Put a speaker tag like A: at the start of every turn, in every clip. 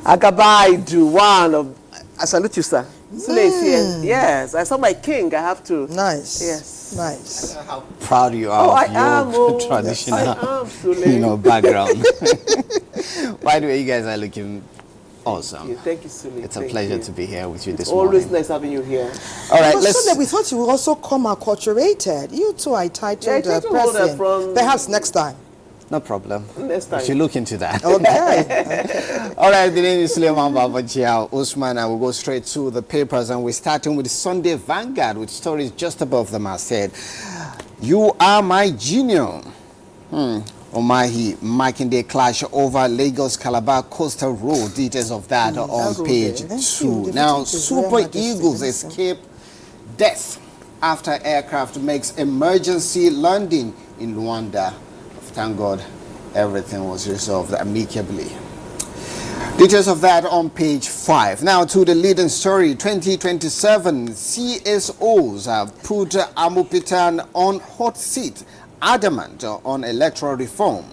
A: Agabaidu, one of, I salute you, sir. Sule is here. Yes, I saw my king. I have to.
B: Nice.
A: Yes.
B: Nice.
C: How proud you are of your traditional, background. By the way, you guys are looking awesome.
A: Thank you, Sule.
C: It's a pleasure to be here with you this
A: morning.
C: morning.
A: Always nice having you here.
C: All right,
B: Sunday, we thought you would also come acculturated. You too are titled person. Perhaps next time.
C: No problem.
A: Next time.
C: We should look into that.
B: Okay.
C: All right, the name is Suleiman Babajia Usman, and we'll go straight to the papers, and we're starting with Sunday Vanguard with stories just above them. I said, "You are my junior." Omahi Makinde clash over Lagos Calabar Coastal Road. Details of that are on page 2. Now, Super Eagles escape death after aircraft makes emergency landing in Luanda. Thank God everything was resolved amicably. Details of that on page 5. Now to the leading story. 2027 CSOs put Amupitan on hot seat, adamant on electoral reform.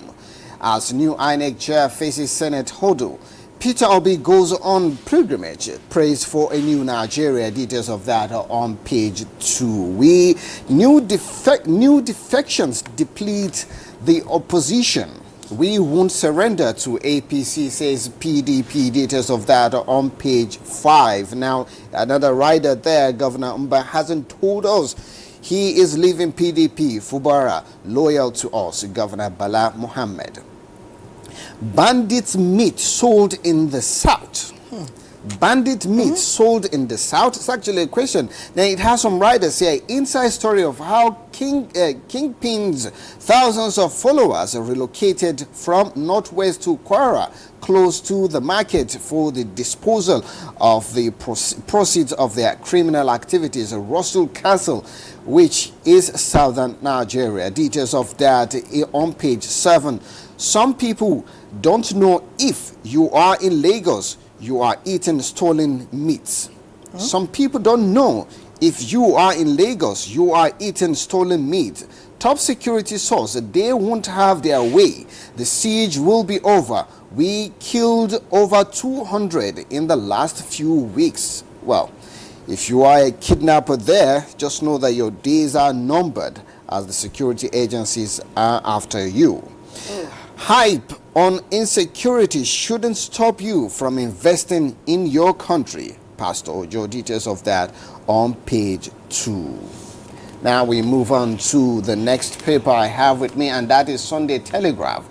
C: As new INEC chair faces Senate hurdle, Peter Obi goes on pilgrimage, prays for a new Nigeria. Details of that are on page 2. New defections deplete the opposition. We won't surrender to APC, says PDP. Details of that are on page 5. Now, another rider there, Governor Mba, hasn't told us he is leaving PDP. Fubara, loyal to us, Governor Bala Mohammed. Bandit meat sold in the south. Bandit meat sold in the south. It's actually a question. Now it has some riders here. Inside story of how Kingpin's thousands of followers are relocated from northwest to Kwara, close to the market, for the disposal of the proceeds of their criminal activities. Russell Castle, which is southern Nigeria. Details of that on page 7. Some people don't know if you are in Lagos, you are eating stolen meat. Some people don't know if you are in Lagos, you are eating stolen meat. Top security source, they won't have their way. The siege will be over. We killed over 200 in the last few weeks. Well, if you are a kidnapper there, just know that your days are numbered, as the security agencies are after you. Hype on insecurity shouldn't stop you from investing in your country. Pastor Ojo. Details of that on page 2. Now we move on to the next paper I have with me, and that is Sunday Telegraph.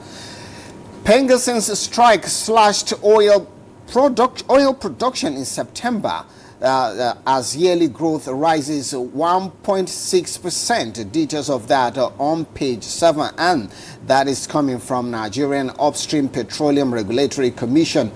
C: Pengason's strike slashed oil production in September as yearly growth rises 1.6%. Details of that are on page 7, and that is coming from Nigerian Upstream Petroleum Regulatory Commission.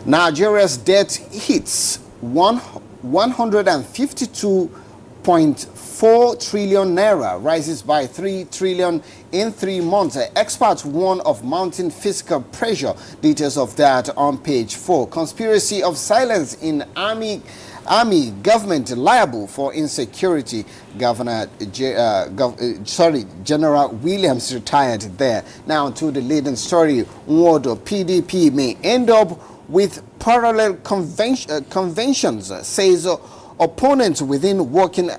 C: Nigeria's debt hits 152.4 trillion naira, rises by 3 trillion in 3 months. Experts warn of mounting fiscal pressure. Details of that on page 4. Conspiracy of silence in Army government liable for insecurity. General Williams retired there. Now to the leading story. Nwodo PDP may end up with parallel conventions, says opponents within working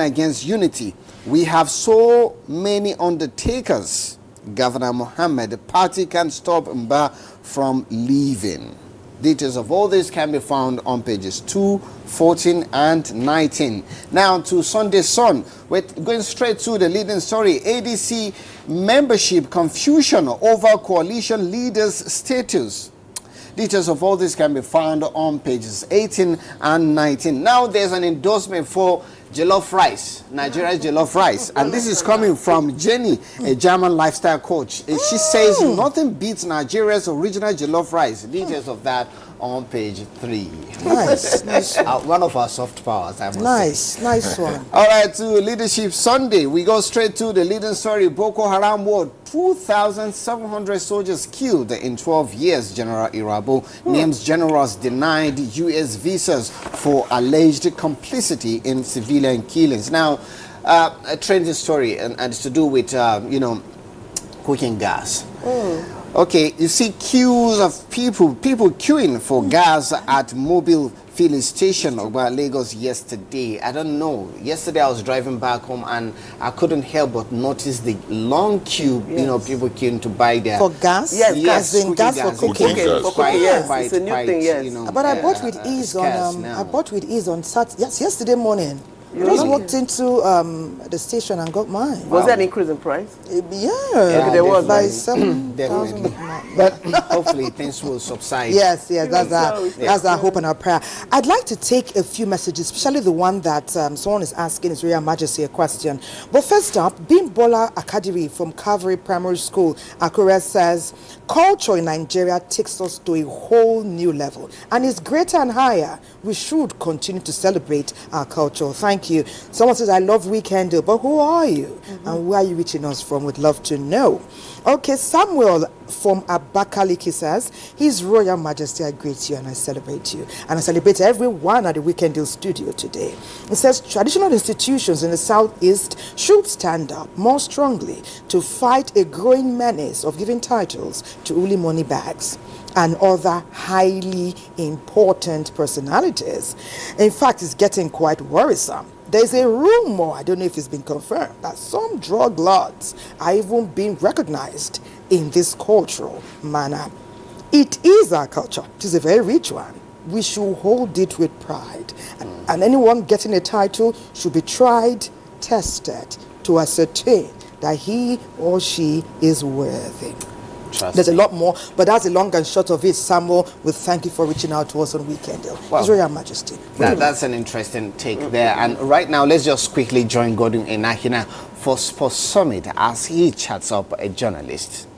C: against unity. We have so many undertakers. Governor Mohammed, the party can't stop Mba from leaving. Details of all this can be found on pages 2, 14, and 19. Now to Sunday Sun. We're going straight to the leading story. ADC membership confusion over coalition leaders' status. Details of all this can be found on pages 18 and 19. Now there's an endorsement for jollof rice, Nigeria's jollof rice. And this is coming from Jenny, a German lifestyle coach. She says nothing beats Nigeria's original jollof rice. Details of that on page 3.
B: Nice, nice one.
C: One of our soft powers, I must say.
B: Nice one.
C: All right, to Leadership Sunday, we go straight to the leading story. Boko Haram war, 2,700 soldiers killed in 12 years. General Irabo names generals denied U.S. visas for alleged complicity in civilian killings. Now, a trending story, and it's to do with, cooking gas. Okay, you see queues of people queuing for gas at Mobile filling station over Lagos yesterday. I don't know. Yesterday I was driving back home and I couldn't help but notice the long queue, people queuing to buy their...
B: For gas?
A: Yes,
B: gas for cooking.
A: For cooking, yes. It's a new thing, yes.
B: But I bought with ease on Saturday. Yes, yesterday morning. I just walked into the station and got mine.
A: Was there an increase in price?
B: Yeah,
A: there was
B: by 7,000.
C: But hopefully things will subside.
B: Yes, that's our hope and our prayer. I'd like to take a few messages, especially the one that someone is asking His Royal Majesty a question. But first up, Bimbola Akadiri from Calvary Primary School, Akure, says, culture in Nigeria takes us to a whole new level and is greater and higher. We should continue to celebrate our culture. Thank you. Someone says, I love Weekend, but who are you? And where are you reaching us from? We'd love to know. Okay, Samuel from Abakaliki says, His Royal Majesty, I greet you and I celebrate you. And I celebrate everyone at the Weekend studio today. It says, traditional institutions in the Southeast should stand up more strongly to fight a growing menace of giving titles to only money bags and other highly important personalities. In fact, it's getting quite worrisome. There's a rumor, I don't know if it's been confirmed, that some drug lords are even being recognized in this cultural manner. It is our culture. It is a very rich one. We should hold it with pride. And anyone getting a title should be tried, tested to ascertain that he or she is worthy. There's a lot more, but that's the long and short of it. Samuel, we thank you for reaching out to us on Weekend. His Royal Majesty.
C: That's an interesting take there. And right now, let's just quickly join Godwin Enahina for Sports Summit as he chats up a journalist.